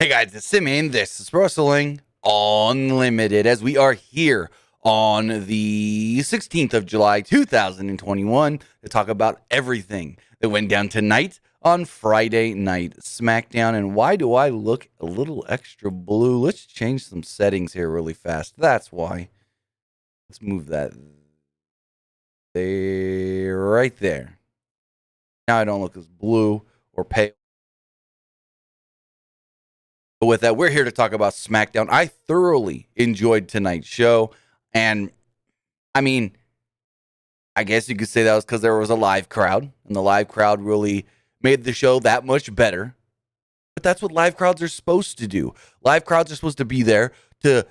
Hey guys, it's Simeon. This is Wrestling Unlimited as we are here on the 16th of July, 2021 to talk about everything that went down tonight on Friday Night Smackdown. And why do I look a little extra blue? Let's change some settings here really fast. That's why. Let's move that there, right there. Now I don't look as blue or pale. But with that, we're here to talk about SmackDown. I thoroughly enjoyed tonight's show. And I mean, I guess you could say that was because there was a live crowd. And the live crowd really made the show that much better. But that's what live crowds are supposed to do. Live crowds are supposed to be there to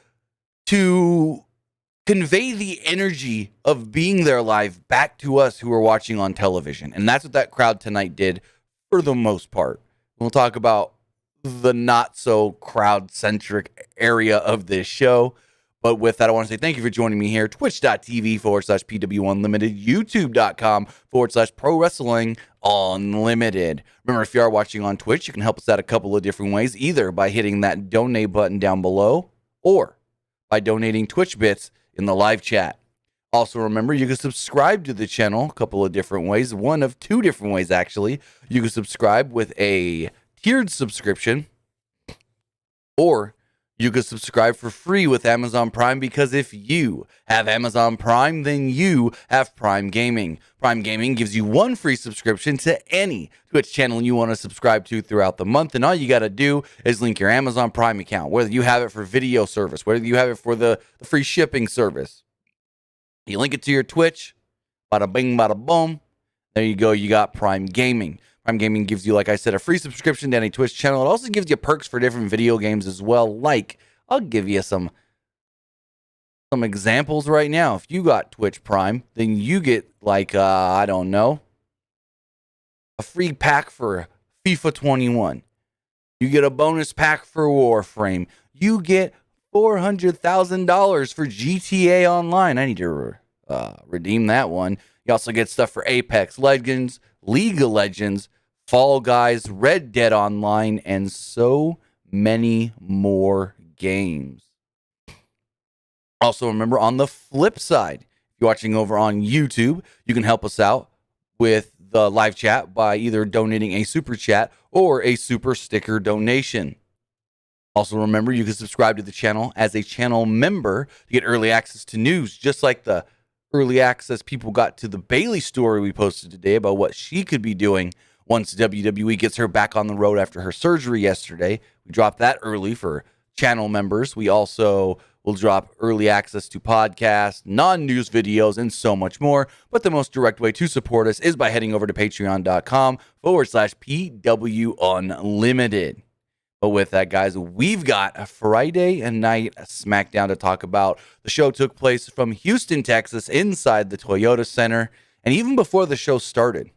convey the energy of being there live back to us who are watching on television. And that's what that crowd tonight did for the most part. We'll talk about the not so crowd centric area of this show. But with that, I want to say thank you for joining me here. Twitch.tv/PWU Unlimited, YouTube.com/Pro Wrestling Unlimited. Remember, if you are watching on Twitch, you can help us out a couple of different ways, either by hitting that donate button down below or by donating Twitch bits in the live chat. Also, remember, you can subscribe to the channel a couple of different ways. One of two different ways, actually. You can subscribe with a tiered subscription, or you could subscribe for free with Amazon Prime, because if you have Amazon Prime, then you have Prime Gaming. Prime Gaming gives you one free subscription to any Twitch channel you want to subscribe to throughout the month, and all you got to do is link your Amazon Prime account, whether you have it for video service, whether you have it for the free shipping service. You link it to your Twitch, bada bing, bada boom. There you go, you got Prime Gaming. Prime Gaming gives you, like I said, a free subscription to any Twitch channel. It also gives you perks for different video games as well. Like, I'll give you some examples right now. If you got Twitch Prime, then you get, like, I don't know, a free pack for FIFA 21. You get a bonus pack for Warframe. You get $400,000 for GTA Online. I need to redeem that one. You also get stuff for Apex Legends, League of Legends, Fall Guys, Red Dead Online, and so many more games. Also, remember, on the flip side, if you're watching over on YouTube, you can help us out with the live chat by either donating a super chat or a super sticker donation. Also, remember, you can subscribe to the channel as a channel member to get early access to news, just like the early access people got to the Bayley story we posted today about what she could be doing once WWE gets her back on the road after her surgery yesterday. We dropped that early for channel members. We also will drop early access to podcasts, non-news videos, and so much more. But the most direct way to support us is by heading over to patreon.com/PWU Unlimited. But with that, guys, we've got a Friday Night Smackdown to talk about. The show took place from Houston, Texas, inside the Toyota Center. And even before the show started,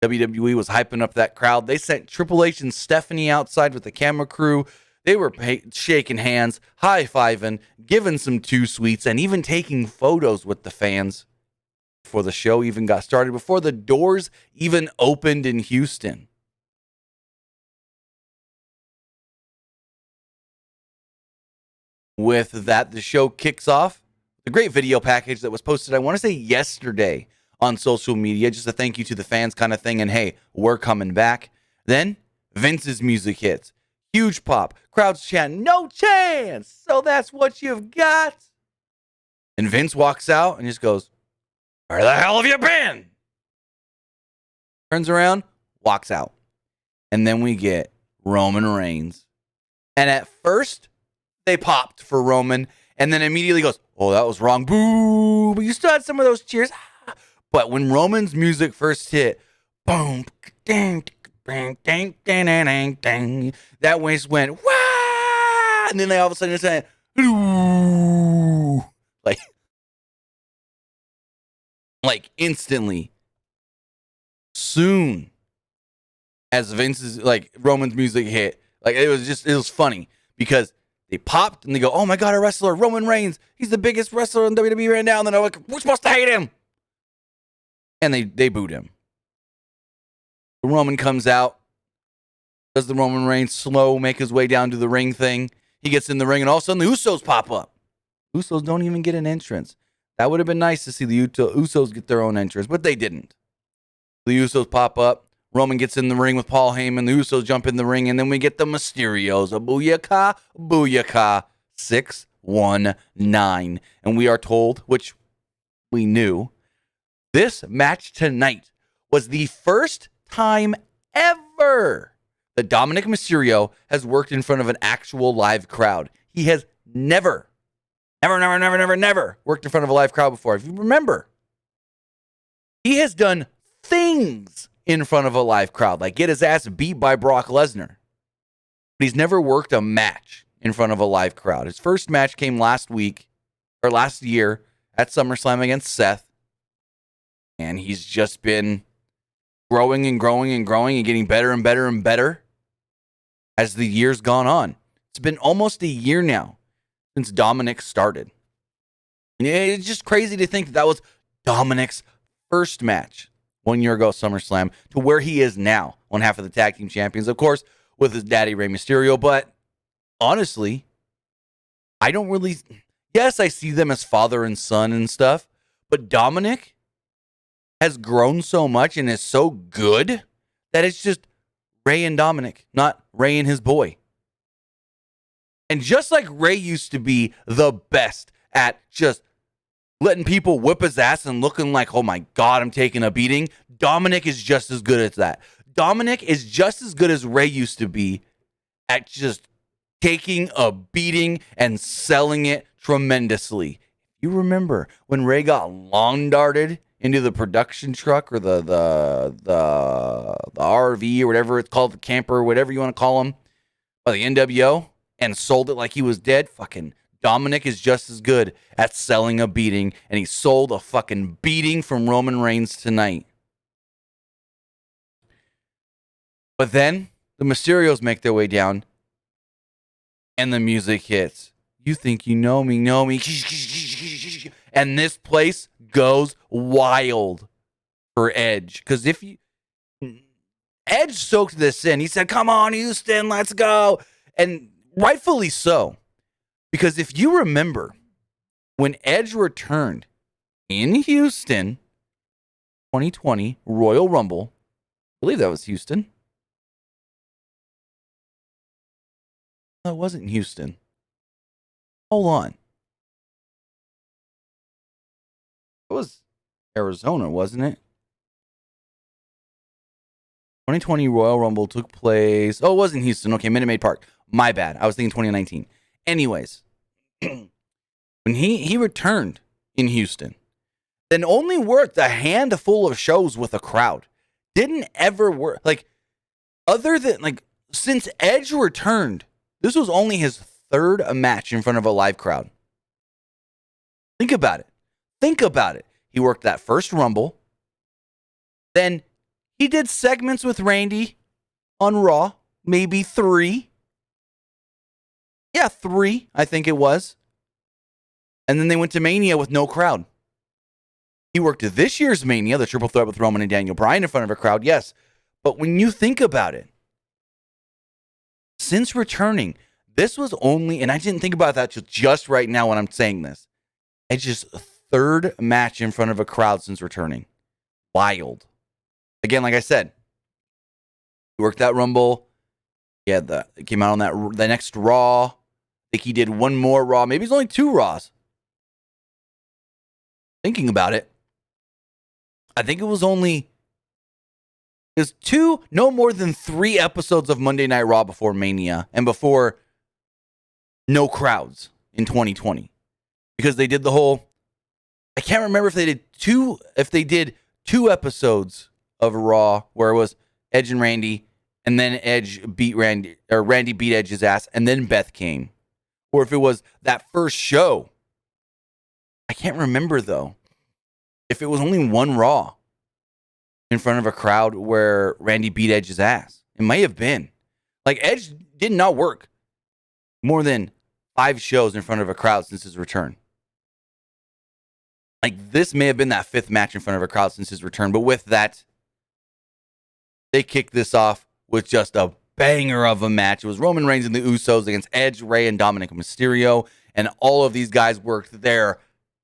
WWE was hyping up that crowd. They sent Triple H and Stephanie outside with the camera crew. They were shaking hands, high-fiving, giving some two sweets, and even taking photos with the fans before the show even got started, before the doors even opened in Houston. With that, the show kicks off. The great video package that was posted, I want to say yesterday, on social media, just a thank you to the fans kind of thing, and hey, we're coming back. Then Vince's music hits. Huge pop. Crowds chanting, "No chance!" So that's what you've got. And Vince walks out and just goes, "Where the hell have you been?" Turns around, walks out. And then we get Roman Reigns. And at first, they popped for Roman, and then immediately goes, "Oh, that was wrong. Boo!" But you still had some of those cheers. But when Roman's music first hit, boom, ding, ding, ding, ding, ding, ding, that waist went, "Wah!" And then they all of a sudden said, "Ooh!" Like instantly, soon as Roman's music hit, it was funny because they popped and they go, "Oh my God, a wrestler, Roman Reigns. He's the biggest wrestler in WWE right now." And then they're like, "We're supposed to hate him." And they booed him. Roman comes out. Does the Roman Reigns slow make his way down to the ring thing? He gets in the ring, and all of a sudden the Usos pop up. Usos don't even get an entrance. That would have been nice to see the Usos get their own entrance, but they didn't. The Usos pop up. Roman gets in the ring with Paul Heyman. The Usos jump in the ring, and then we get the Mysterios. A booyaka, booyaka. 619. And we are told, which we knew, this match tonight was the first time ever that Dominic Mysterio has worked in front of an actual live crowd. He has never worked in front of a live crowd before. If you remember, he has done things in front of a live crowd, like get his ass beat by Brock Lesnar. But he's never worked a match in front of a live crowd. His first match came last year at SummerSlam against Seth. And he's just been growing and getting better and better and better as the years gone on. It's been almost a year now since Dominic started. And it's just crazy to think that was Dominic's first match 1 year ago at SummerSlam to where he is now, one half of the tag team champions, of course, with his daddy Rey Mysterio. But honestly, I don't really... Yes, I see them as father and son and stuff, but Dominic has grown so much and is so good that it's just Rey and Dominic, not Rey and his boy. And just like Rey used to be the best at just letting people whip his ass and looking like, oh my God, I'm taking a beating, Dominic is just as good at that. Dominic is just as good as Rey used to be at just taking a beating and selling it tremendously. You remember when Rey got long darted into the production truck or the RV or whatever it's called, the camper, whatever you want to call them, by the NWO, and sold it like he was dead? Fucking Dominic is just as good at selling a beating, and he sold a fucking beating from Roman Reigns tonight. But then the Mysterios make their way down, and the music hits. You think you know me, and this place goes wild for Edge. Because Edge soaked this in. He said, come on, Houston, let's go. And rightfully so. Because if you remember, when Edge returned in Houston, 2020 Royal Rumble, I believe that was Houston. No, it wasn't Houston. Hold on. It was Arizona, wasn't it? 2020 Royal Rumble took place. Oh, it wasn't Houston. Okay, Minute Maid Park. My bad. I was thinking 2019. Anyways, when he returned in Houston, then only worked a handful of shows with a crowd. Didn't ever work. Like, other than, like, since Edge returned, this was only his third match in front of a live crowd. Think about it. He worked that first Rumble. Then he did segments with Randy on Raw. Maybe 3. Yeah, 3, I think it was. And then they went to Mania with no crowd. He worked this year's Mania, the triple threat with Roman and Daniel Bryan in front of a crowd, yes. But when you think about it, since returning, this was only, and I didn't think about that just right now when I'm saying this, Edge's third match in front of a crowd since returning. Wild. Again, like I said, he worked that Rumble. Yeah, it came out on the next Raw. I think he did one more Raw. Maybe it's only 2 Raws. Thinking about it, I think it was 2, no more than 3 episodes of Monday Night Raw before Mania and before no crowds in 2020. Because they did the whole, I can't remember if they did 2 episodes of Raw where it was Edge and Randy, and then Edge beat Randy, or Randy beat Edge's ass, and then Beth came. Or if it was that first show. I can't remember, though, if it was only 1 Raw in front of a crowd where Randy beat Edge's ass. It may have been. Like, Edge did not work more than 5 shows in front of a crowd since his return. Like, this may have been that 5th match in front of a crowd since his return. But with that, they kicked this off with just a banger of a match. It was Roman Reigns and the Usos against Edge, Rey, and Dominic Mysterio. And all of these guys worked their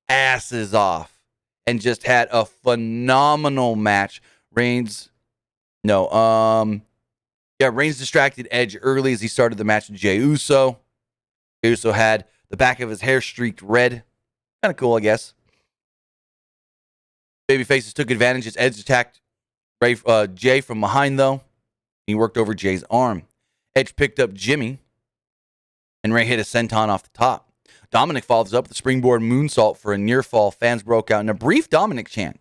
asses off and just had a phenomenal match. Reigns distracted Edge early as he started the match with Jey Uso. Jey Uso had the back of his hair streaked red. Kind of cool, I guess. Babyfaces took advantage as Edge attacked Jey from behind, though. He worked over Jay's arm. Edge picked up Jimmy, and Rey hit a senton off the top. Dominic follows up with a springboard moonsault for a near fall. Fans broke out in a brief Dominic chant.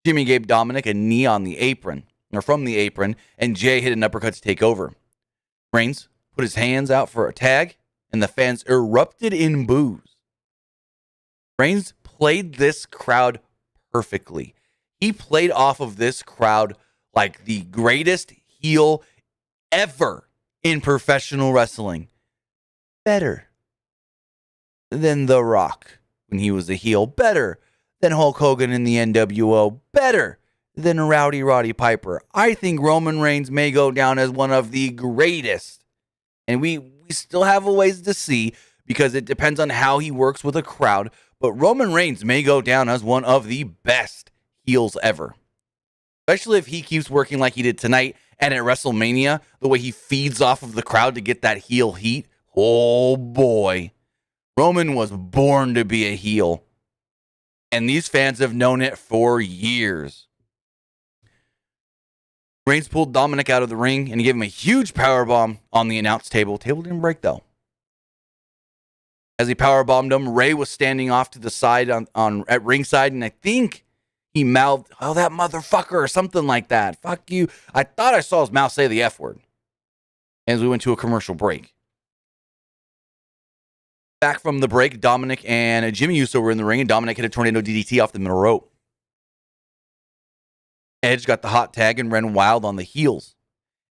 Jimmy gave Dominic a knee on the apron, or from the apron, and Jay hit an uppercut to take over. Reigns put his hands out for a tag, and the fans erupted in boos. Reigns played this crowd perfectly. He played off of this crowd like the greatest heel ever in professional wrestling. Better than The Rock when he was a heel. Better than Hulk Hogan in the NWO. Better than Rowdy Roddy Piper. I think Roman Reigns may go down as one of the greatest. And we still have a ways to see because it depends on how he works with a crowd. But Roman Reigns may go down as one of the best heels ever. Especially if he keeps working like he did tonight and at WrestleMania, the way he feeds off of the crowd to get that heel heat. Oh boy. Roman was born to be a heel. And these fans have known it for years. Reigns pulled Dominic out of the ring and he gave him a huge powerbomb on the announce table. Table didn't break though. As he powerbombed him, Rey was standing off to the side at ringside, and I think he mouthed, "Oh, that motherfucker," or something like that. Fuck you. I thought I saw his mouth say the F word. As we went to a commercial break. Back from the break, Dominic and Jimmy Uso were in the ring, and Dominic hit a tornado DDT off the middle rope. Edge got the hot tag and ran wild on the heels.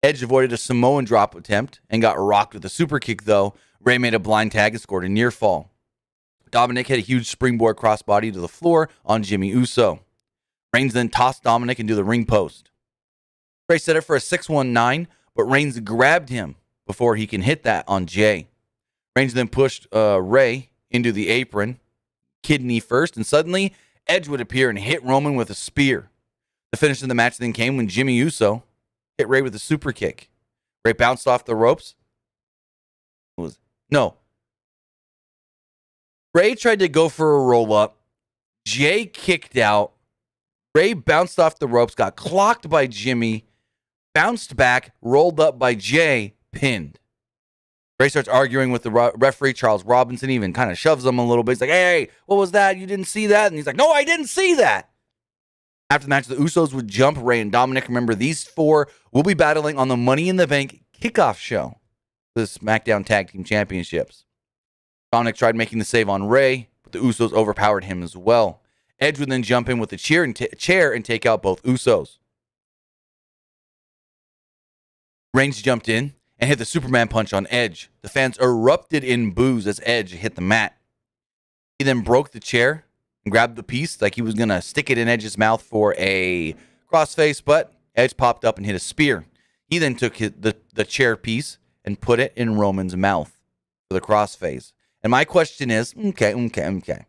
Edge avoided a Samoan drop attempt and got rocked with a super kick, though. Rey made a blind tag and scored a near fall. Dominic hit a huge springboard crossbody to the floor on Jimmy Uso. Reigns then tossed Dominic into the ring post. Rey set it for a 619, but Reigns grabbed him before he can hit that on Jay. Reigns then pushed Rey into the apron, kidney first, and suddenly Edge would appear and hit Roman with a spear. The finish of the match then came when Jimmy Uso hit Rey with a super kick. Rey bounced off the ropes. Rey tried to go for a roll-up. Jay kicked out. Rey bounced off the ropes, got clocked by Jimmy, bounced back, rolled up by Jay, pinned. Rey starts arguing with the referee, Charles Robinson, even kind of shoves him a little bit. He's like, "Hey, what was that? You didn't see that?" And he's like, "No, I didn't see that." After the match, the Usos would jump Rey and Dominic. Remember, these four will be battling on the Money in the Bank kickoff show, the SmackDown Tag Team Championships. Dominic tried making the save on Rey, but the Usos overpowered him as well. Edge would then jump in with a chair and take out both Usos. Reigns jumped in and hit the Superman punch on Edge. The fans erupted in boos as Edge hit the mat. He then broke the chair and grabbed the piece like he was going to stick it in Edge's mouth for a crossface, but Edge popped up and hit a spear. He then took the chair piece and put it in Roman's mouth for the crossface. And my question is, okay.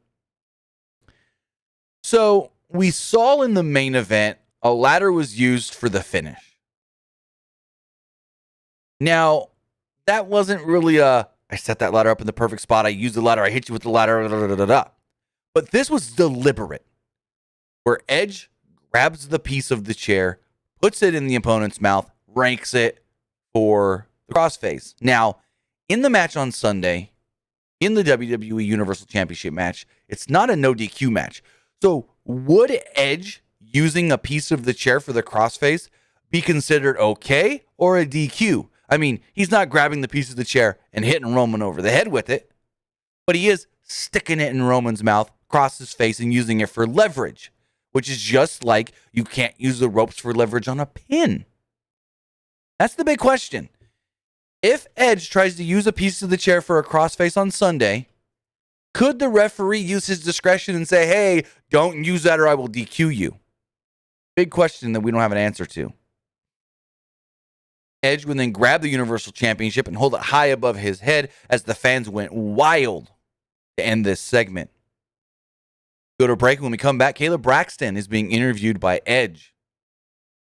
So we saw in the main event, a ladder was used for the finish. Now, that wasn't really I set that ladder up in the perfect spot. I used the ladder. I hit you with the ladder. But this was deliberate, where Edge grabs the piece of the chair, puts it in the opponent's mouth, ranks it for the crossface. Now, in the match on Sunday, in the WWE Universal Championship match, it's not a no DQ match. So would Edge using a piece of the chair for the crossface be considered okay or a DQ? I mean, he's not grabbing the piece of the chair and hitting Roman over the head with it, but he is sticking it in Roman's mouth, across his face, and using it for leverage, which is just like you can't use the ropes for leverage on a pin. That's the big question. If Edge tries to use a piece of the chair for a crossface on Sunday, could the referee use his discretion and say, "Hey, don't use that or I will DQ you"? Big question that we don't have an answer to. Edge would then grab the Universal Championship and hold it high above his head as the fans went wild to end this segment. Go to break. When we come back, Kayla Braxton is being interviewed by Edge.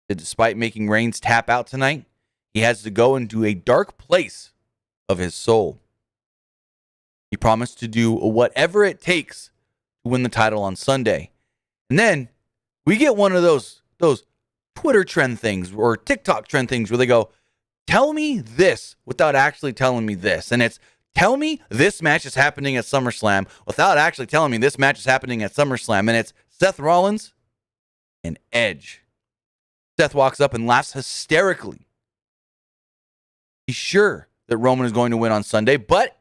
Despite making Reigns tap out tonight, he has to go into a dark place of his soul. He promised to do whatever it takes to win the title on Sunday. And then we get one of those Twitter trend things or TikTok trend things where they go, tell me this without actually telling me this. And it's, tell me this match is happening at SummerSlam without actually telling me this match is happening at SummerSlam. And it's Seth Rollins and Edge. Seth walks up and laughs hysterically. He's sure that Roman is going to win on Sunday, but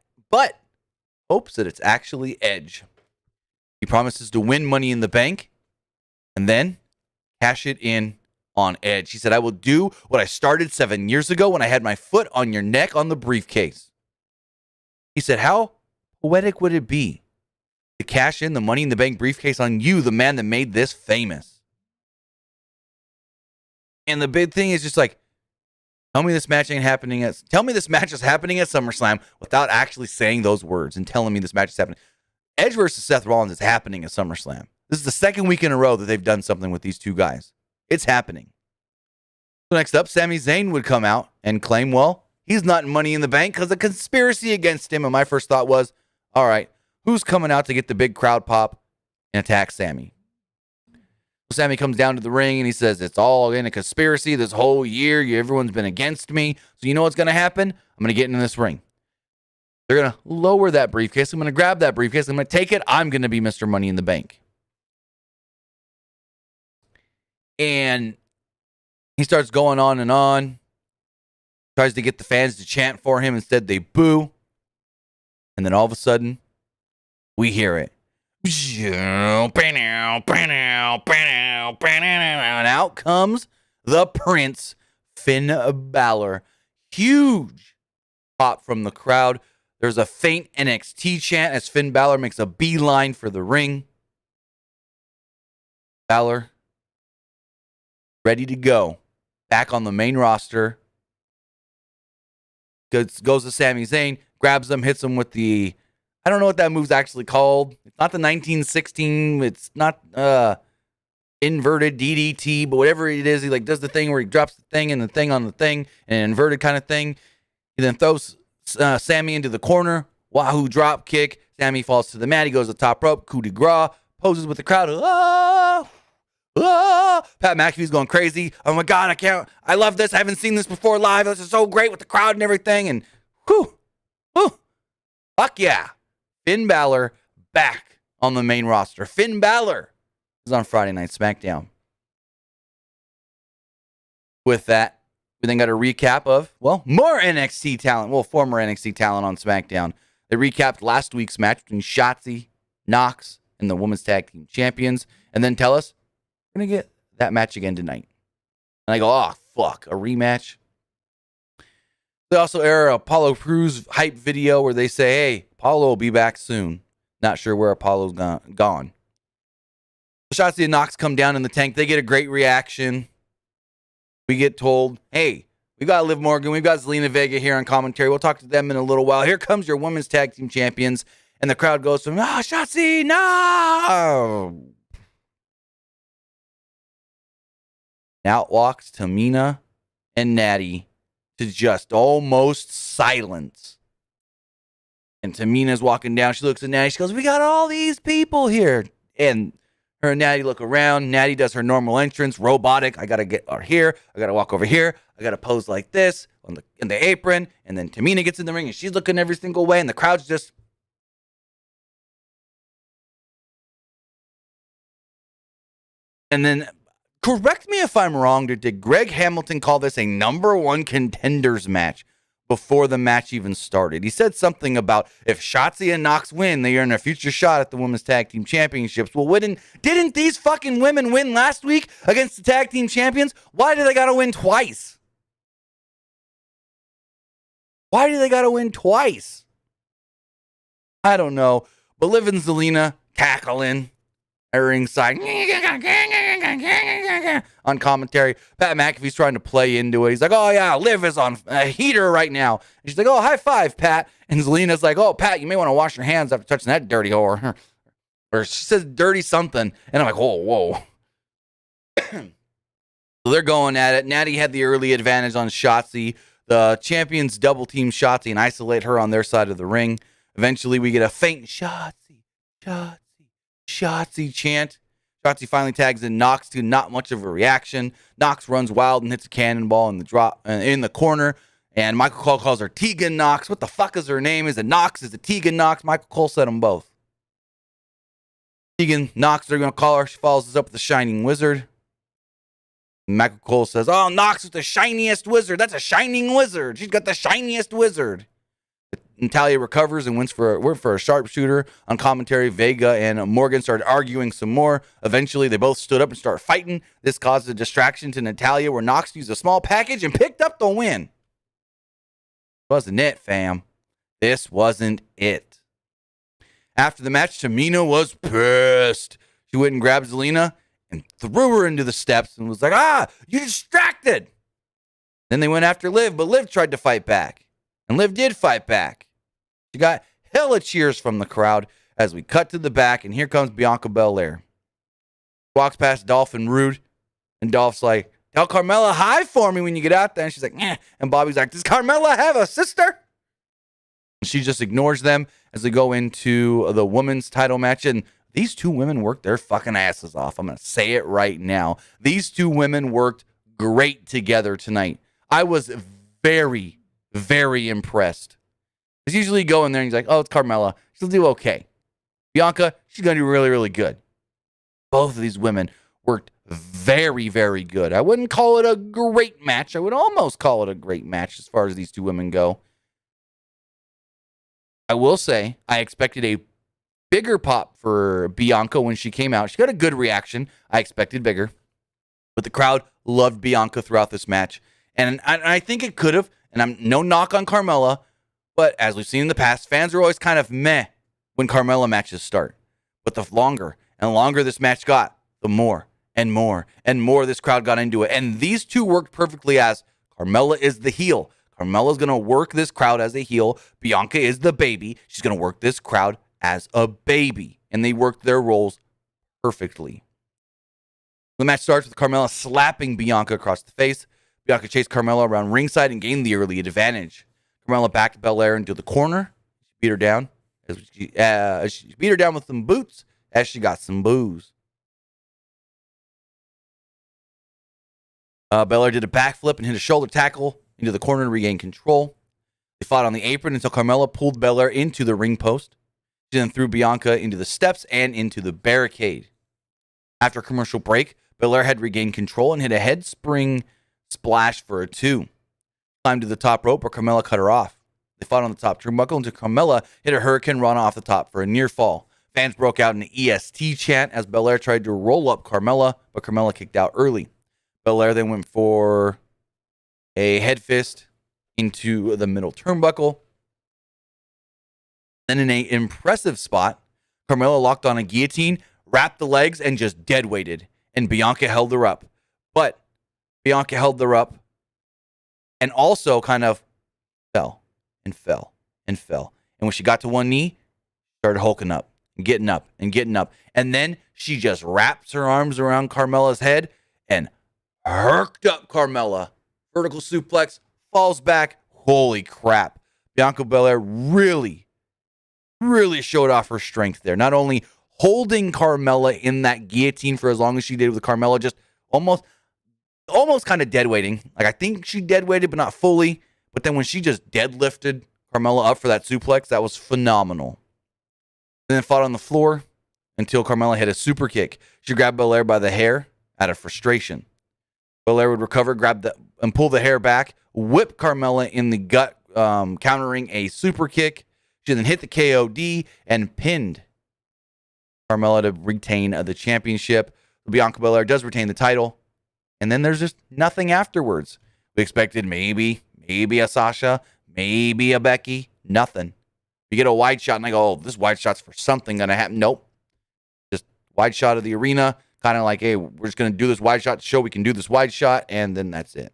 hopes that it's actually Edge. He promises to win Money in the Bank and then cash it in on Edge. He said, I will do what I started 7 years ago when I had my foot on your neck on the briefcase. He said, how poetic would it be to cash in the Money in the Bank briefcase on you, the man that made this famous? And the big thing is just like, tell me this match is happening at SummerSlam without actually saying those words and telling me this match is happening. Edge versus Seth Rollins is happening at SummerSlam. This is the second week in a row that they've done something with these two guys. It's happening. So next up, Sami Zayn would come out and claim, well, he's not in Money in the Bank because of conspiracy against him. And my first thought was, all right, who's coming out to get the big crowd pop and attack Sami? So Sami comes down to the ring and he says, it's all in a conspiracy this whole year. Everyone's been against me. So you know what's going to happen? I'm going to get into this ring. They're going to lower that briefcase. I'm going to grab that briefcase. I'm going to take it. I'm going to be Mr. Money in the Bank. And he starts going on and on. Tries to get the fans to chant for him. Instead, they boo. And then all of a sudden, we hear it. And out comes the Prince, Finn Balor. Huge pop from the crowd. There's a faint NXT chant as Finn Balor makes a beeline for the ring. Balor, ready to go. Back on the main roster. Goes to Sami Zayn, grabs him, hits him with the, I don't know what that move's actually called. It's not the 1916. It's not inverted DDT, but whatever it is, he like does the thing where he drops the thing and the thing on the thing, an inverted kind of thing. He then throws Sami into the corner. Wahoo drop kick. Sami falls to the mat. He goes to the top rope. Coup de grace. Poses with the crowd. Pat McAfee's going crazy. Oh my God, I love this. I haven't seen this before live. This is so great with the crowd and everything. And fuck yeah. Finn Balor back on the main roster. Finn Balor is on Friday Night Smackdown. With that, we then got a recap of, well, more NXT talent. Well, former NXT talent on SmackDown. They recapped last week's match between Shotzi, Knox, and the Women's Tag Team Champions. And then tell us, we're going to get that match again tonight. And I go, oh, fuck, a rematch? They also air a Apollo Crews hype video where they say, hey, Apollo will be back soon. Not sure where Apollo's gone. Shotzi and Knox come down in the tank. They get a great reaction. We get told, hey, we got Liv Morgan. We've got Zelina Vega here on commentary. We'll talk to them in a little while. Here comes your Women's Tag Team Champions. And the crowd goes from, Shotzi, no! Out walks Tamina and Natty to just almost silence. And Tamina's walking down. She looks at Natty. She goes, we got all these people here. And her and Natty look around. Natty does her normal entrance, robotic. I got to get her here. I got to walk over here. I got to pose like this in the apron. And then Tamina gets in the ring and she's looking every single way. And the crowd's just. And then, correct me if I'm wrong, did Greg Hamilton call this a number one contenders match before the match even started? He said something about if Shotzi and Knox win, they earn a future shot at the Women's Tag Team Championships. Well, didn't these fucking women win last week against the Tag Team Champions? Why do they got to win twice? Why do they got to win twice? I don't know. But Liv and Zelina cackling at ringside. on commentary. Pat McAfee's trying to play into it. He's like, oh, yeah, Liv is on a heater right now. And she's like, oh, high five, Pat. And Zelina's like, oh, Pat, you may want to wash your hands after touching that dirty whore. Or she says dirty something. And I'm like, whoa. So they're going at it. Natty had the early advantage on Shotzi. The champions double team Shotzi and isolate her on their side of the ring. Eventually, we get a faint Shotzi chant. Shotzi finally tags in Nox to not much of a reaction. Nox runs wild and hits a cannonball in the corner. And Michael Cole calls her Tegan Nox. What the fuck is her name? Is it Nox? Is it Tegan Nox? Michael Cole said them both. Tegan Nox, they're going to call her. She follows us up with the Shining Wizard. Michael Cole says, oh, Nox is the shiniest wizard. That's a shining wizard. She's got the shiniest wizard. Natalia recovers and wins for a sharpshooter. On commentary, Vega and Morgan started arguing some more. Eventually, they both stood up and started fighting. This caused a distraction to Natalia, where Nox used a small package and picked up the win. Wasn't it, fam? This wasn't it. After the match, Tamina was pissed. She went and grabbed Zelina and threw her into the steps and was like, you're distracted. Then they went after Liv, but Liv tried to fight back. And Liv did fight back. She got hella cheers from the crowd as we cut to the back, and here comes Bianca Belair. Walks past Dolph and Rude, and Dolph's like, tell Carmella hi for me when you get out there. And she's like, eh. And Bobby's like, does Carmella have a sister? And she just ignores them as they go into the women's title match. And these two women worked their fucking asses off. I'm going to say it right now. These two women worked great together tonight. I was very, very impressed. Because usually you go in there and he's like, oh, it's Carmella. She'll do okay. Bianca, she's going to do really, really good. Both of these women worked very, very good. I wouldn't call it a great match. I would almost call it a great match as far as these two women go. I will say I expected a bigger pop for Bianca when she came out. She got a good reaction. I expected bigger. But the crowd loved Bianca throughout this match. And I think it could have. And I'm no knock on Carmella. But as we've seen in the past, fans are always kind of meh when Carmella matches start. But the longer and longer this match got, the more and more and more this crowd got into it. And these two worked perfectly as Carmella is the heel. Carmella's going to work this crowd as a heel. Bianca is the baby. She's going to work this crowd as a baby. And they worked their roles perfectly. The match starts with Carmella slapping Bianca across the face. Bianca chased Carmella around ringside and gained the early advantage. Carmella backed Belair into the corner. She beat her down. She beat her down with some boots as she got some booze. Belair did a backflip and hit a shoulder tackle into the corner to regain control. They fought on the apron until Carmella pulled Belair into the ring post. She then threw Bianca into the steps and into the barricade. After a commercial break, Belair had regained control and hit a head spring splash for a 2. Climbed to the top rope, but Carmella cut her off. They fought on the top turnbuckle until Carmella hit a hurricane run off the top for a near fall. Fans broke out in an EST chant as Belair tried to roll up Carmella, but Carmella kicked out early. Belair then went for a head fist into the middle turnbuckle. Then in an impressive spot, Carmella locked on a guillotine, wrapped the legs, and just dead weighted. And Bianca held her up. But Bianca held her up and also kind of fell and fell and fell. And when she got to one knee, started hulking up and getting up and getting up. And then she just wraps her arms around Carmella's head and herked up Carmella. Vertical suplex, falls back. Holy crap. Bianca Belair really showed off her strength there. Not only holding Carmella in that guillotine for as long as she did with Carmella, just almost kind of dead weighting. Like, I think she dead weighted, but not fully. But then when she just deadlifted Carmella up for that suplex, that was phenomenal. And then fought on the floor until Carmella hit a super kick. She grabbed Belair by the hair out of frustration. Belair would recover, and pull the hair back, whip Carmella in the gut, countering a super kick. She then hit the KOD and pinned Carmella to retain the championship. Bianca Belair does retain the title. And then there's just nothing afterwards. We expected maybe a Sasha, maybe a Becky. Nothing. You get a wide shot and I go, oh, this wide shot's for something going to happen. Nope. Just wide shot of the arena. kind of like, hey, we're just going to do this wide shot to show we can do this wide shot, and then that's it.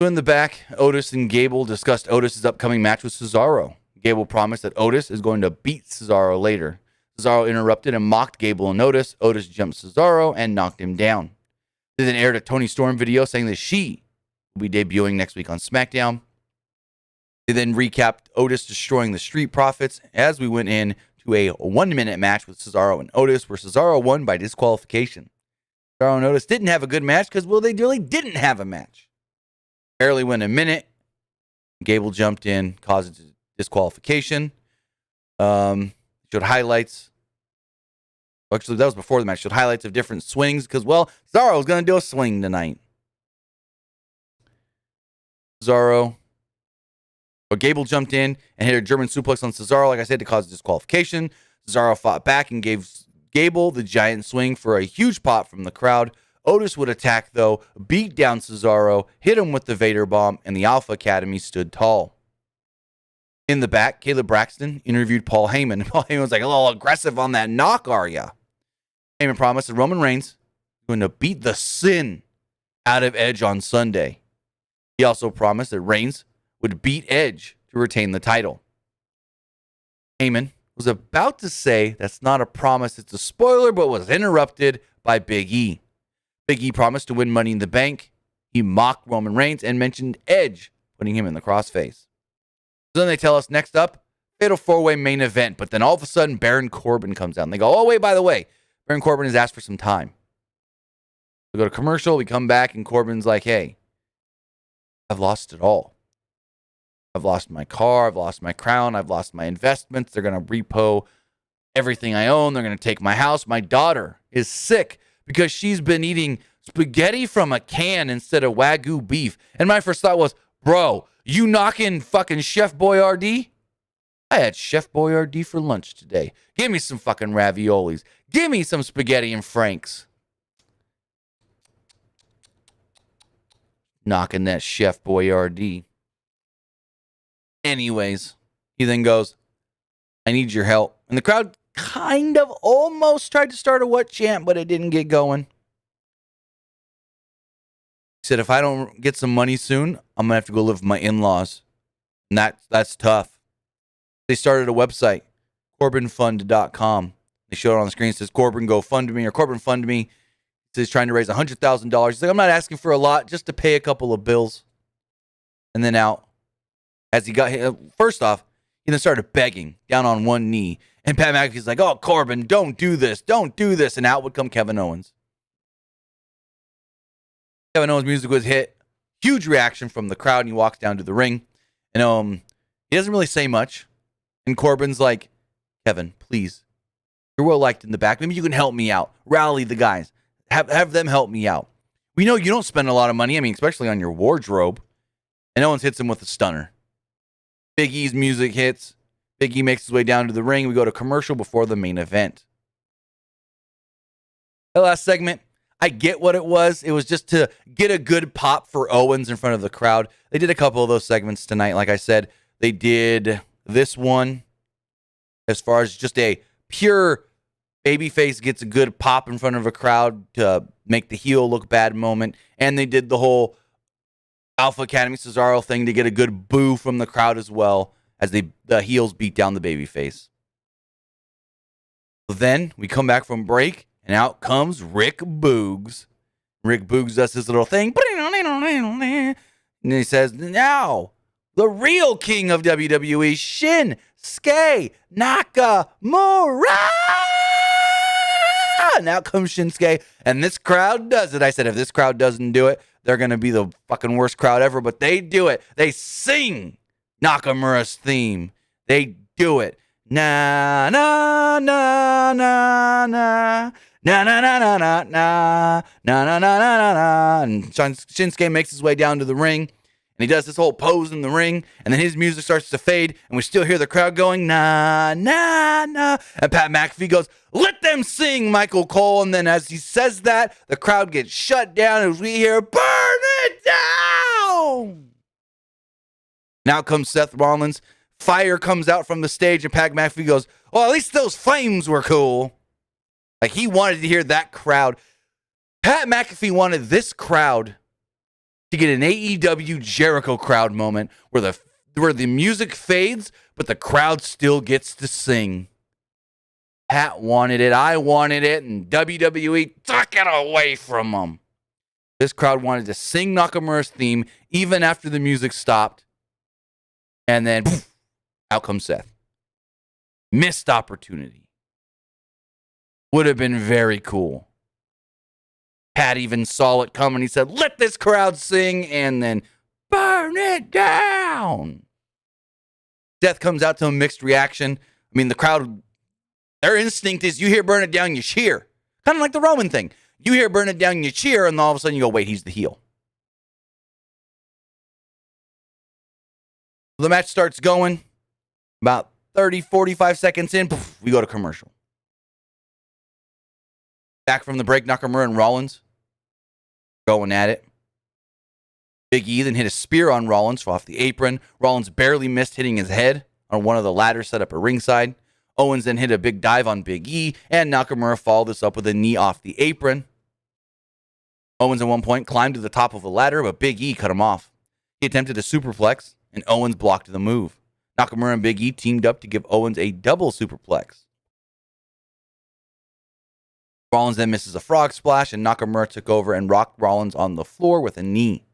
So in the back, Otis and Gable discussed Otis' upcoming match with Cesaro. Gable promised that Otis is going to beat Cesaro later. Cesaro interrupted and mocked Gable and Otis. Otis jumped Cesaro and knocked him down. They then aired a Toni Storm video saying that she will be debuting next week on SmackDown. They then recapped Otis destroying the Street Profits as we went in to a 1-minute match with Cesaro and Otis, where Cesaro won by disqualification. Cesaro and Otis didn't have a good match because, well, they really didn't have a match. Barely went a minute. Gable jumped in, caused disqualification. Showed highlights. Actually, that was before the match. Showed highlights of different swings because, well, Cesaro was going to do a swing tonight. Gable jumped in and hit a German suplex on Cesaro, like I said, to cause disqualification. Cesaro fought back and gave Gable the giant swing for a huge pop from the crowd. Otis would attack, though, beat down Cesaro, hit him with the Vader Bomb, and the Alpha Academy stood tall. In the back, Caleb Braxton interviewed Paul Heyman. Paul Heyman was like, a little aggressive on that knock, are ya? Heyman promised that Roman Reigns was going to beat the sin out of Edge on Sunday. He also promised that Reigns would beat Edge to retain the title. Heyman was about to say that's not a promise, it's a spoiler, but was interrupted by Big E. Big E promised to win Money in the Bank. He mocked Roman Reigns and mentioned Edge, putting him in the crossface. So then they tell us next up, Fatal 4-Way main event, but then all of a sudden Baron Corbin comes out and they go, oh wait, by the way, Baron Corbin has asked for some time. We go to commercial, we come back, and Corbin's like, hey, I've lost it all. I've lost my car, I've lost my crown, I've lost my investments. They're going to repo everything I own. They're going to take my house. My daughter is sick because she's been eating spaghetti from a can instead of Wagyu beef. And my first thought was, bro, you knocking fucking Chef Boyardee? I had Chef Boyardee for lunch today. Give me some fucking raviolis. Give me some spaghetti and Franks. Knocking that Chef Boyardee. Anyways, he then goes, I need your help. And the crowd kind of almost tried to start a what chant, but it didn't get going. He said, if I don't get some money soon, I'm going to have to go live with my in-laws. And that's tough. They started a website, CorbinFund.com. They showed it on the screen. It says, Corbin go fund me, or Corbin fund me. He says he's trying to raise $100,000. He's like, I'm not asking for a lot, just to pay a couple of bills. And then out. As he got hit, first off, he then started begging down on one knee. And Pat McAfee's like, oh, Corbin, don't do this. Don't do this. And out would come Kevin Owens. Kevin Owens' music was hit. Huge reaction from the crowd. And he walks down to the ring. And he doesn't really say much. And Corbin's like, Kevin, please. You're well liked in the back. Maybe you can help me out. Rally the guys. Have them help me out. We know you don't spend a lot of money. I mean, especially on your wardrobe. And Owens hits him with a stunner. Big E's music hits. Big E makes his way down to the ring. We go to commercial before the main event. The last segment, I get what it was. It was just to get a good pop for Owens in front of the crowd. They did a couple of those segments tonight. Like I said, they did this one as far as just a pure babyface gets a good pop in front of a crowd to make the heel look bad moment. And they did the whole Alpha Academy Cesaro thing to get a good boo from the crowd as well as the heels beat down the babyface. Then we come back from break and out comes Rick Boogs. Rick Boogs does his little thing. And he says, now, the real king of WWE, Shinsuke Nakamura. And out comes Shinsuke. And this crowd does it. I said, if this crowd doesn't do it, they're going to be the fucking worst crowd ever. But they do it. They sing Nakamura's theme. They do it. Na, na, na, na, na. Na na na na na na na na na na na. And Shinsuke makes his way down to the ring, and he does this whole pose in the ring, and then his music starts to fade, and we still hear the crowd going na na na. And Pat McAfee goes, "Let them sing, Michael Cole." And then as he says that, the crowd gets shut down as we hear "Burn it down." Now comes Seth Rollins Fire comes out from the stage, and Pat McAfee goes, well, at least those flames were cool. Like, he wanted to hear that crowd. Pat McAfee wanted this crowd to get an AEW Jericho crowd moment where the music fades, but the crowd still gets to sing. Pat wanted it, I wanted it, and WWE took it away from him. This crowd wanted to sing Nakamura's theme even after the music stopped. And then, poof, out comes Seth. Missed opportunity. Would have been very cool. Pat even saw it coming. He said, let this crowd sing, and then burn it down. Seth comes out to a mixed reaction. I mean, the crowd, their instinct is you hear burn it down, you cheer. Kind of like the Roman thing. You hear burn it down, you cheer, and all of a sudden you go, wait, he's the heel. The match starts going. About 30, 45 seconds in, poof, we go to commercial. Back from the break, Nakamura and Rollins going at it. Big E then hit a spear on Rollins off the apron. Rollins barely missed hitting his head on one of the ladders set up at ringside. Owens then hit a big dive on Big E, and Nakamura followed this up with a knee off the apron. Owens at one point climbed to the top of the ladder, but Big E cut him off. He attempted a superplex, and Owens blocked the move. Nakamura and Big E teamed up to give Owens a double superplex. Rollins then misses a frog splash, and Nakamura took over and rocked Rollins on the floor with a knee.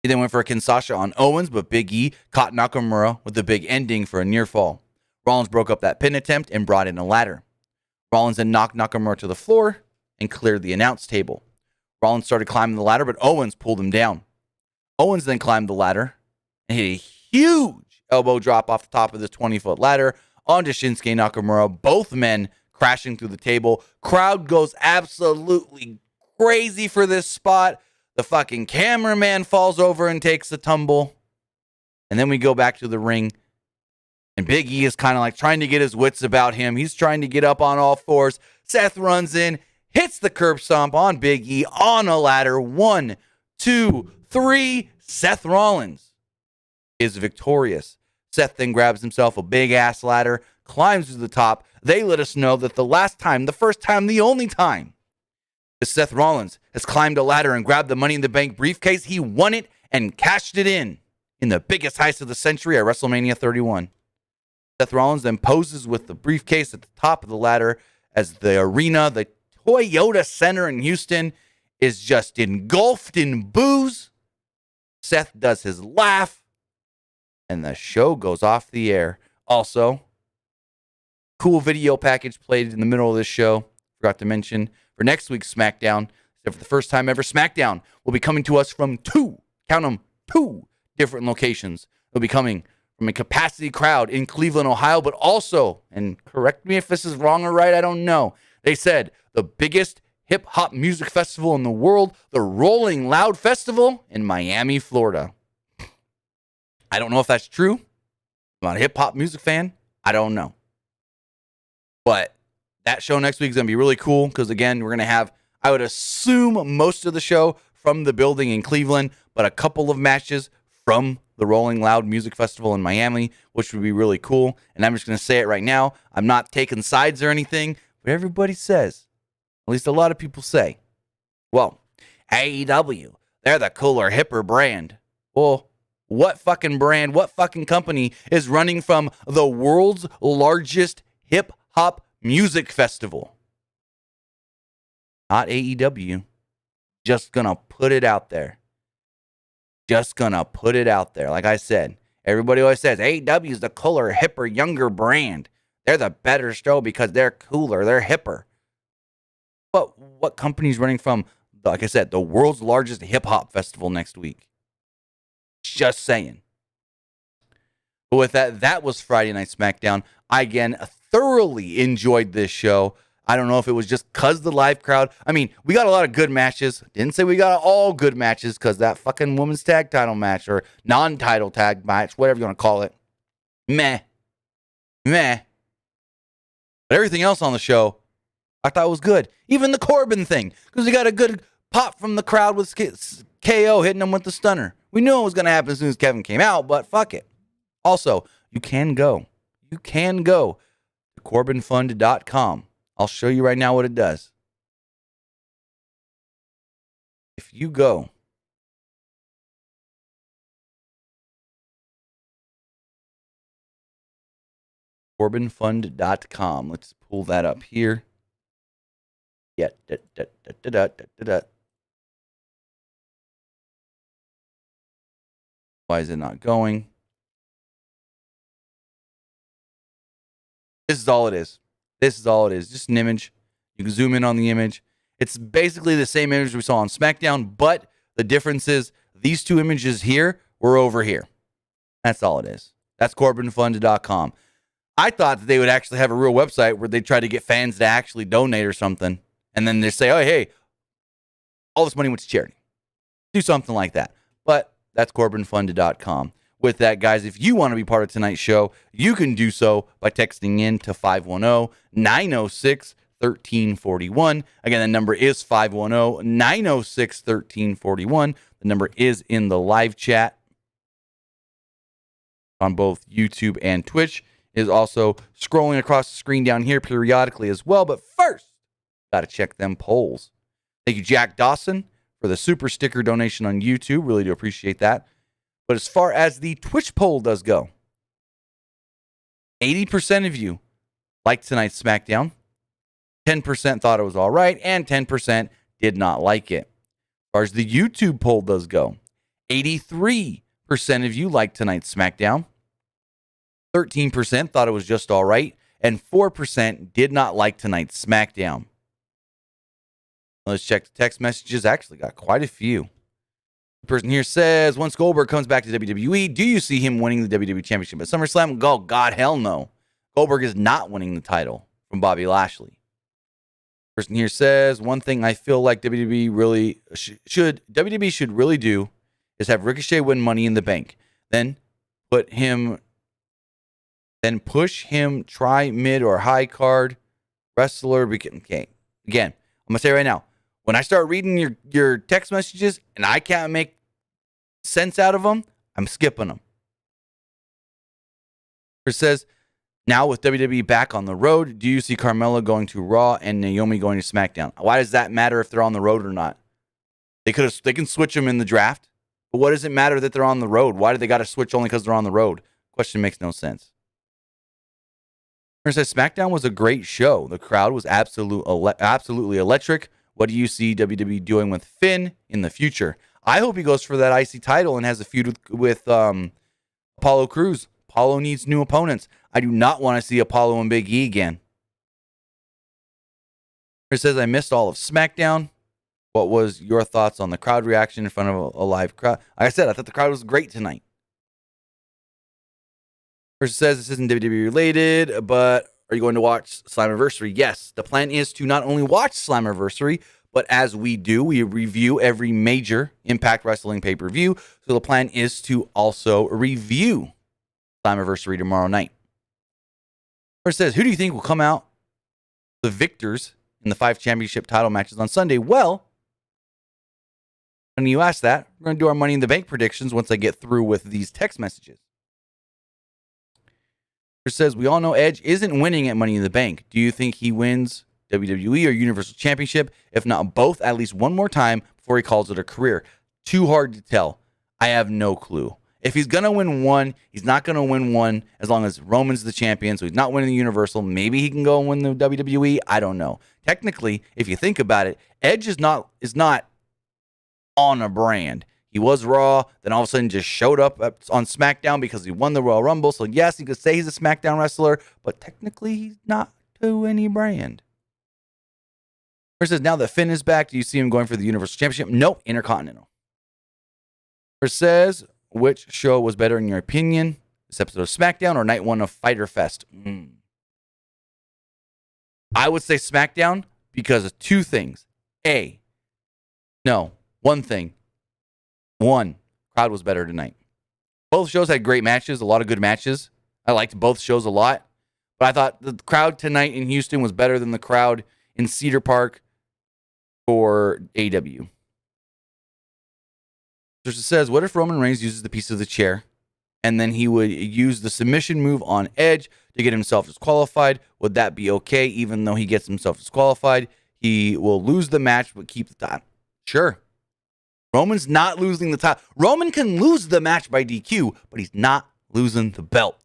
He then went for a Kinshasa on Owens, but Big E caught Nakamura with a big ending for a near fall. Rollins broke up that pin attempt and brought in a ladder. Rollins then knocked Nakamura to the floor and cleared the announce table. Rollins started climbing the ladder, but Owens pulled him down. Owens then climbed the ladder and hit a huge elbow drop off the top of this 20-foot ladder onto Shinsuke Nakamura, both men crashing through the table. Crowd goes absolutely crazy for this spot. The fucking cameraman falls over and takes a tumble. And then we go back to the ring, and Big E is kind of like trying to get his wits about him. He's trying to get up on all fours. Seth runs in, hits the curb stomp on Big E on a ladder. 1, 2, 3. Seth Rollins is victorious. Seth then grabs himself a big-ass ladder, climbs to the top. They let us know that the last time, the first time, the only time that Seth Rollins has climbed a ladder and grabbed the Money in the Bank briefcase, he won it and cashed it in the biggest heist of the century at WrestleMania 31. Seth Rollins then poses with the briefcase at the top of the ladder as the arena, the Toyota Center in Houston, is just engulfed in booze. Seth does his laugh, and the show goes off the air. Also, cool video package played in the middle of this show. Forgot to mention, for next week's SmackDown, for the first time ever, SmackDown will be coming to us from two different locations. It'll be coming from a capacity crowd in Cleveland, Ohio, but also, and correct me if this is wrong or right, I don't know, they said the biggest hip-hop music festival in the world, the Rolling Loud Festival in Miami, Florida. I don't know if that's true. I'm not a hip-hop music fan. I don't know. But that show next week is going to be really cool because, again, we're going to have, I would assume, most of the show from the building in Cleveland, but a couple of matches from the Rolling Loud Music Festival in Miami, which would be really cool. And I'm just going to say it right now. I'm not taking sides or anything, but everybody says, at least a lot of people say, well, AEW, they're the cooler, hipper brand. Well, what fucking brand, what fucking company is running from the world's largest hip-hop music festival? Not AEW. Just gonna put it out there. Just gonna put it out there. Like I said, everybody always says AEW is the cooler, hipper, younger brand. They're the better show because they're cooler, they're hipper. But what company's running from, like I said, the world's largest hip-hop festival next week? Just saying. But with that, that was Friday Night Smackdown. I, again, thoroughly enjoyed this show. I don't know if it was just because the live crowd. I mean, we got a lot of good matches. Didn't say we got all good matches because that fucking women's tag title match or non-title tag match, whatever you want to call it. Meh. But everything else on the show, I thought was good. Even the Corbin thing, because we got a good pop from the crowd with KO hitting him with the stunner. We knew it was going to happen as soon as Kevin came out, but fuck it. Also, you can go. You can go to CorbinFund.com. I'll show you right now what it does. If you go CorbinFund.com, let's pull that up here. Yeah. Why is it not going? This is all it is. This is all it is. Just an image. You can zoom in on the image. It's basically the same image we saw on SmackDown, but the difference is these two images here were over here. That's all it is. That's CorbinFund.com. I thought that they would actually have a real website where they try to get fans to actually donate or something. And then they say, oh, hey, all this money went to charity. Do something like that. But that's CorbinFund.com. With that, guys, if you want to be part of tonight's show, you can do so by texting in to 510-906-1341. Again, the number is 510-906-1341. The number is in the live chat on both YouTube and Twitch. It is also scrolling across the screen down here periodically as well. But first, got to check them polls. Thank you, Jack Dawson, for the super sticker donation on YouTube. Really do appreciate that. But as far as the Twitch poll does go, 80% of you liked tonight's SmackDown. 10% thought it was all right, and 10% did not like it. As far as the YouTube poll does go, 83% of you liked tonight's SmackDown. 13% thought it was just all right, and 4% did not like tonight's SmackDown. Let's check the text messages. Actually got quite a few. The person here says, once Goldberg comes back to WWE, do you see him winning the WWE Championship at SummerSlam? Oh, God, hell no. Goldberg is not winning the title from Bobby Lashley. The person here says, one thing I feel like WWE really WWE should really do is have Ricochet win Money in the Bank. Then push him, try mid or high card wrestler. Okay, again, I'm going to say right now, when I start reading your text messages and I can't make sense out of them, I'm skipping them. It says, now with WWE back on the road, do you see Carmella going to Raw and Naomi going to SmackDown? Why does that matter if they're on the road or not? They can switch them in the draft, but what does it matter that they're on the road? Why do they got to switch only because they're on the road? Question makes no sense. It says, SmackDown was a great show. The crowd was absolutely electric. What do you see WWE doing with Finn in the future? I hope he goes for that IC title and has a feud with Apollo Crews. Apollo needs new opponents. I do not want to see Apollo and Big E again. It says, I missed all of SmackDown. What was your thoughts on the crowd reaction in front of a live crowd? Like I said, I thought the crowd was great tonight. It says, this isn't WWE related, but are you going to watch Slammiversary? Yes. The plan is to not only watch Slammiversary, but as we do, we review every major Impact Wrestling pay-per-view. So the plan is to also review Slammiversary tomorrow night. It says, who do you think will come out the victors in the 5 championship title matches on Sunday? Well, when you ask that, we're going to do our Money in the Bank predictions once I get through with these text messages. It says, we all know Edge isn't winning at Money in the Bank. Do you think he wins WWE or Universal Championship? If not both, at least one more time before he calls it a career. Too hard to tell. I have no clue. If he's going to win one, he's not going to win one as long as Roman's the champion, so he's not winning the Universal. Maybe he can go and win the WWE. I don't know. Technically, if you think about it, Edge is not on a brand. He was Raw, then all of a sudden just showed up on SmackDown because he won the Royal Rumble. So yes, you could say he's a SmackDown wrestler, but technically he's not to any brand. It says, now that Finn is back, do you see him going for the Universal Championship? Nope, Intercontinental. It says, which show was better in your opinion? This episode of SmackDown or night 1 of Fyter Fest? I would say SmackDown because of 2 things. One thing. One, crowd was better tonight. Both shows had great matches, a lot of good matches. I liked both shows a lot. But I thought the crowd tonight in Houston was better than the crowd in Cedar Park for AEW. So it says, what if Roman Reigns uses the piece of the chair and then he would use the submission move on Edge to get himself disqualified. Would that be okay? Even though he gets himself disqualified, he will lose the match but keep the title. Sure. Roman's not losing the title. Roman can lose the match by DQ, but he's not losing the belt.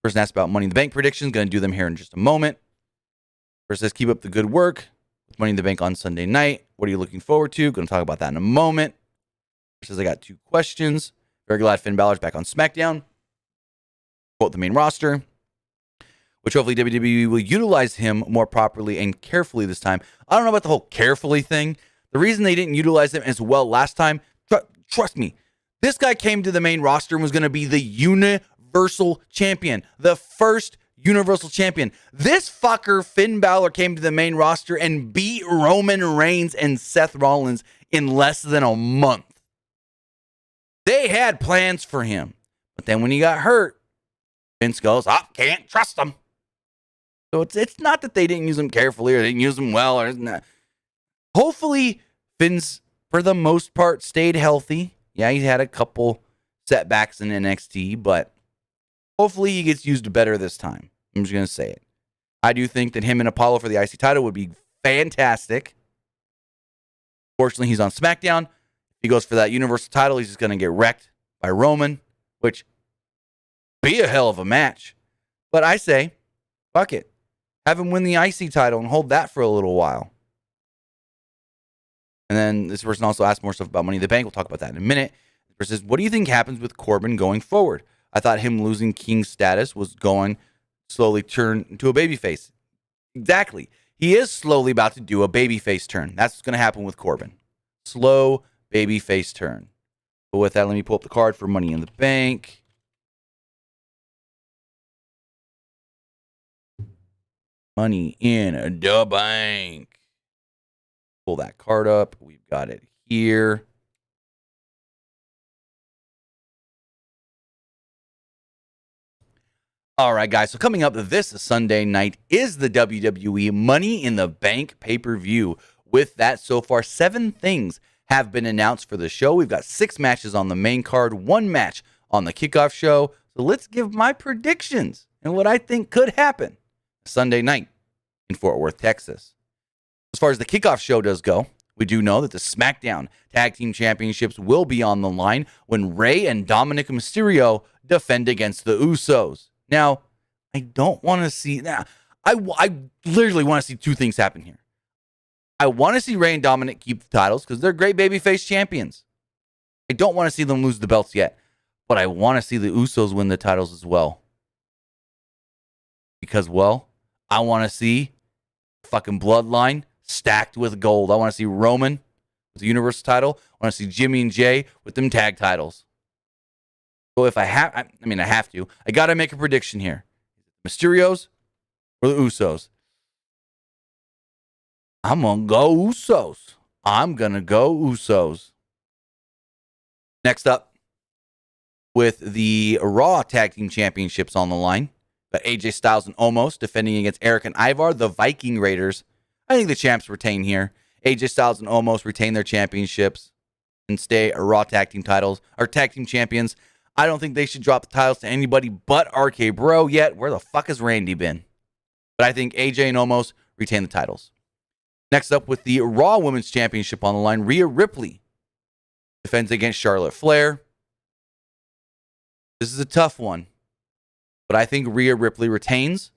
Person asked about Money in the Bank predictions. Going to do them here in just a moment. Person says, keep up the good work with Money in the Bank on Sunday night. What are you looking forward to? Going to talk about that in a moment. Person says, I got 2 questions. Very glad Finn Balor's back on SmackDown. Quote the main roster, which hopefully WWE will utilize him more properly and carefully this time. I don't know about the whole carefully thing. The reason they didn't utilize him as well last time, trust me, this guy came to the main roster and was going to be the Universal Champion, the first Universal Champion. This fucker, Finn Balor, came to the main roster and beat Roman Reigns and Seth Rollins in less than a month. They had plans for him. But then when he got hurt, Vince goes, can't trust him. So it's not that they didn't use him carefully or they didn't use him well. Or not. Hopefully, Finn's, for the most part, stayed healthy. Yeah, he had a couple setbacks in NXT, but hopefully he gets used better this time. I'm just going to say it. I do think that him and Apollo for the IC title would be fantastic. Fortunately, he's on SmackDown. If he goes for that Universal title, he's just going to get wrecked by Roman, which be a hell of a match. But I say, fuck it. Have him win the IC title and hold that for a little while. And then this person also asked more stuff about Money in the Bank. We'll talk about that in a minute. This person says, what do you think happens with Corbin going forward? I thought him losing King status was going slowly turn into a babyface. Exactly. He is slowly about to do a babyface turn. That's what's going to happen with Corbin. Slow babyface turn. But with that, let me pull up the card for Money in the Bank. Money in the Bank. Pull that card up. We've got it here. All right, guys. So coming up this Sunday night is the WWE Money in the Bank pay-per-view. With that, so far, 7 things have been announced for the show. We've got 6 matches on the main card, 1 match on the kickoff show. So let's give my predictions and what I think could happen Sunday night in Fort Worth, Texas. As far as the kickoff show does go, we do know that the SmackDown Tag Team Championships will be on the line when Rey and Dominic Mysterio defend against the Usos. Now, I don't want to see... I literally want to see 2 things happen here. I want to see Rey and Dominic keep the titles because they're great babyface champions. I don't want to see them lose the belts yet, but I want to see the Usos win the titles as well. Because, well, I want to see fucking Bloodline stacked with gold. I want to see Roman with the Universal title. I want to see Jimmy and Jay with them tag titles. So if I have, I have to. I got to make a prediction here. Mysterios or the Usos? I'm going to go Usos. I'm going to go Usos. Next up, with the Raw Tag Team Championships on the line, got AJ Styles and Omos defending against Eric and Ivar, the Viking Raiders. I think the champs retain here. AJ Styles and Omos retain their championships and stay Raw Tag Team titles or Tag Team Champions. I don't think they should drop the titles to anybody but RK Bro yet. Where the fuck has Randy been? But I think AJ and Omos retain the titles. Next up, with the Raw Women's Championship on the line, Rhea Ripley defends against Charlotte Flair. This is a tough one, but I think Rhea Ripley retains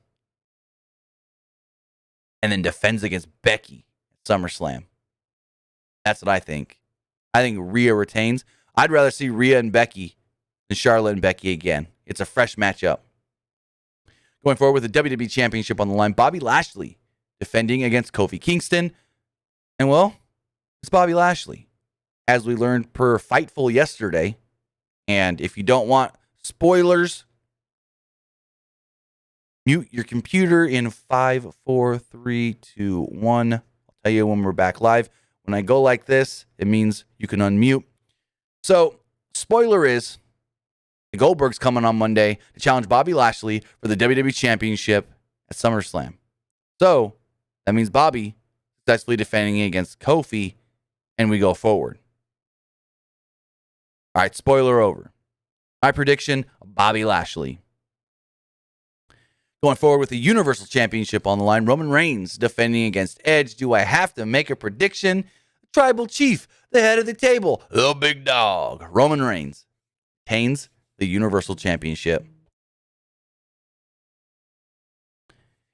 and then defends against Becky at SummerSlam. That's what I think. I think Rhea retains. I'd rather see Rhea and Becky than Charlotte and Becky again. It's a fresh matchup. Going forward with the WWE Championship on the line, Bobby Lashley defending against Kofi Kingston. And, well, it's Bobby Lashley. As we learned per Fightful yesterday, and if you don't want spoilers, mute your computer in 5, 4, 3, 2, 1. I'll tell you when we're back live. When I go like this, it means you can unmute. So, spoiler is, the Goldberg's coming on Monday to challenge Bobby Lashley for the WWE Championship at SummerSlam. So, that means Bobby successfully defending against Kofi, and we go forward. All right, spoiler over. My prediction, Bobby Lashley. Going forward with the Universal Championship on the line, Roman Reigns defending against Edge. Do I have to make a prediction? Tribal Chief, the head of the table, the big dog, Roman Reigns, retains the Universal Championship.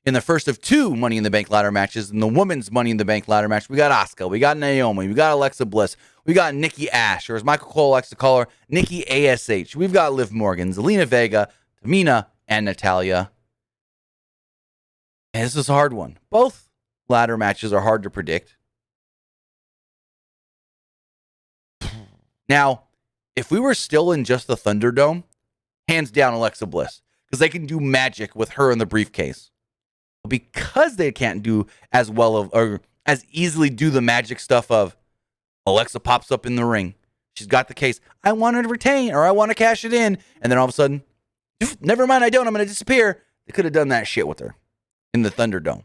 In the first of two Money in the Bank ladder matches, in the women's Money in the Bank ladder match, we got Asuka, we got Naomi, we got Alexa Bliss, we got Nikki Ash, or as Michael Cole likes to call her, Nikki ASH. We've got Liv Morgan, Zelina Vega, Tamina, and Natalya. And this is a hard one. Both ladder matches are hard to predict. Now, if we were still in just the Thunderdome, hands down Alexa Bliss, because they can do magic with her in the briefcase. But because they can't do as well of, or as easily do the magic stuff of Alexa pops up in the ring. She's got the case. I want her to retain, or I want to cash it in. And then all of a sudden, never mind, I don't. I'm going to disappear. They could have done that shit with her in the Thunderdome.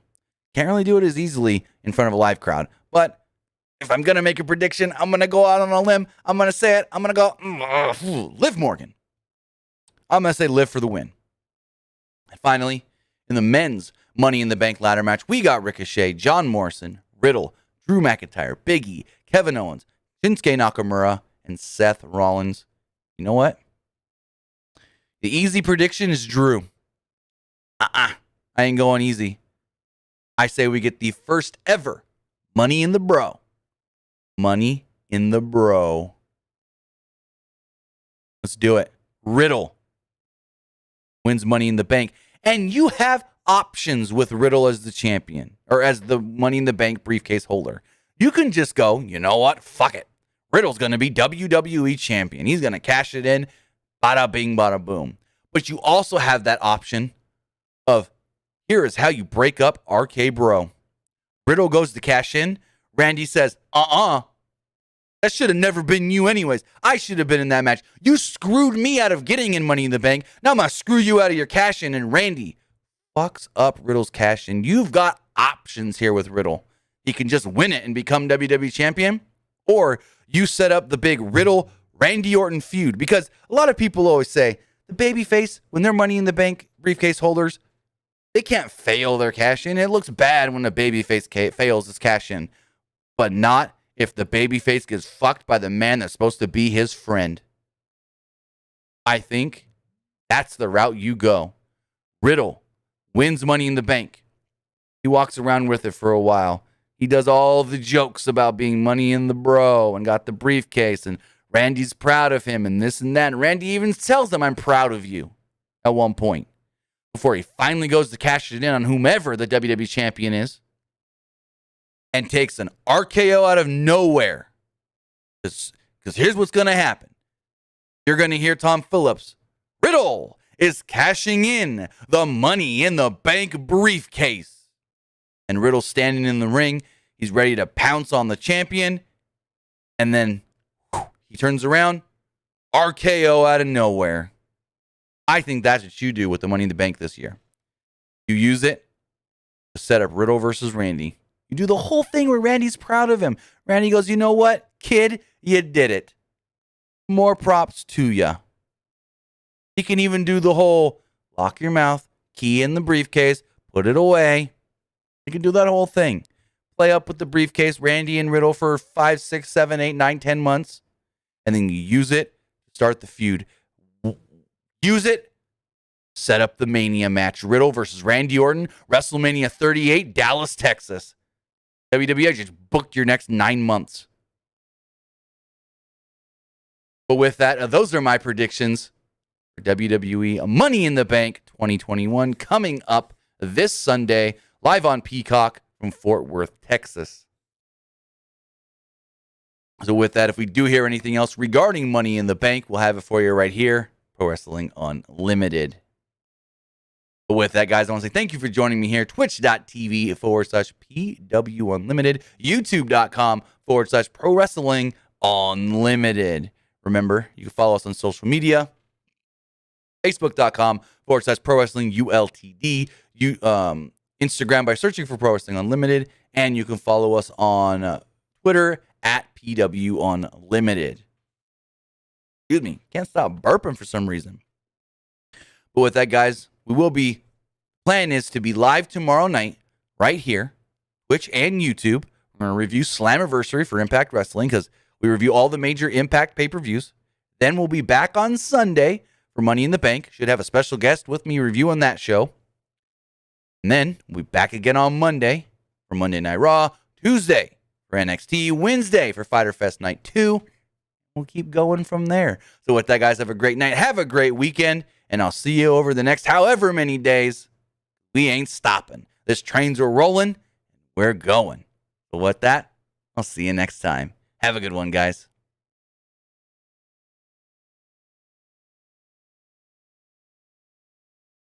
Can't really do it as easily in front of a live crowd. But if I'm going to make a prediction, I'm going to go out on a limb. I'm going to say it. I'm going to go, Liv Morgan. I'm going to say Liv for the win. And finally, in the men's Money in the Bank ladder match, we got Ricochet, John Morrison, Riddle, Drew McIntyre, Big E, Kevin Owens, Shinsuke Nakamura, and Seth Rollins. You know what? The easy prediction is Drew. I ain't going easy. I say we get the first ever Money in the Bro. Money in the Bro. Let's do it. Riddle wins Money in the Bank. And you have options with Riddle as the champion, or as the Money in the Bank briefcase holder. You can just go, you know what? Fuck it. Riddle's going to be WWE champion. He's going to cash it in. Bada bing, bada boom. But you also have that option of, here is how you break up RK Bro. Riddle goes to cash in. Randy says, that should have never been you anyways. I should have been in that match. You screwed me out of getting in Money in the Bank. Now I'm going to screw you out of your cash in. And Randy fucks up Riddle's cash in. You've got options here with Riddle. He can just win it and become WWE champion. Or you set up the big Riddle Randy Orton feud. Because a lot of people always say, the babyface, when they're Money in the Bank briefcase holders, they can't fail their cash in. It looks bad when a babyface fails his cash in. But not if the babyface gets fucked by the man that's supposed to be his friend. I think that's the route you go. Riddle wins Money in the Bank. He walks around with it for a while. He does all the jokes about being Money in the Bro and got the briefcase, and Randy's proud of him and this and that. And Randy even tells him, I'm proud of you at one point, before he finally goes to cash it in on whomever the WWE champion is and takes an RKO out of nowhere. Because here's what's going to happen. You're going to hear Tom Phillips. Riddle is cashing in the Money in the Bank briefcase. And Riddle's standing in the ring. He's ready to pounce on the champion. And then he turns around. RKO out of nowhere. I think that's what you do with the Money in the Bank this year. You use it to set up Riddle versus Randy. You do the whole thing where Randy's proud of him. Randy goes, you know what, kid? You did it. More props to you. He can even do the whole lock your mouth, key in the briefcase, put it away. He can do that whole thing. Play up with the briefcase, Randy and Riddle for 5, 6, 7, 8, 9, 10 months. And then you use it to start the feud. Use it. Set up the Mania match. Riddle versus Randy Orton. WrestleMania 38, Dallas, Texas. WWE just booked your next 9 months. But with that, those are my predictions for WWE Money in the Bank 2021 coming up this Sunday, live on Peacock from Fort Worth, Texas. So with that, if we do hear anything else regarding Money in the Bank, we'll have it for you right here, Pro Wrestling Unlimited. But with that, guys, I want to say thank you for joining me here. Twitch.tv/PW Unlimited. YouTube.com/Pro Wrestling Unlimited. Remember, you can follow us on social media. Facebook.com/Pro Wrestling ULTD. Instagram by searching for Pro Wrestling Unlimited. And you can follow us on Twitter @PW Unlimited. Excuse me. Can't stop burping for some reason. But with that, guys, we will be, plan is to be live tomorrow night right here, Twitch and YouTube. We're going to review Slammiversary for Impact Wrestling because we review all the major Impact pay-per-views. Then we'll be back on Sunday for Money in the Bank. Should have a special guest with me reviewing that show. And then we'll be back again on Monday for Monday Night Raw, Tuesday for NXT, Wednesday for Fyter Fest Night 2. We'll keep going from there. So with that, guys, have a great night. Have a great weekend. And I'll see you over the next however many days. We ain't stopping. This trains are rolling. We're going. But with that, I'll see you next time. Have a good one, guys.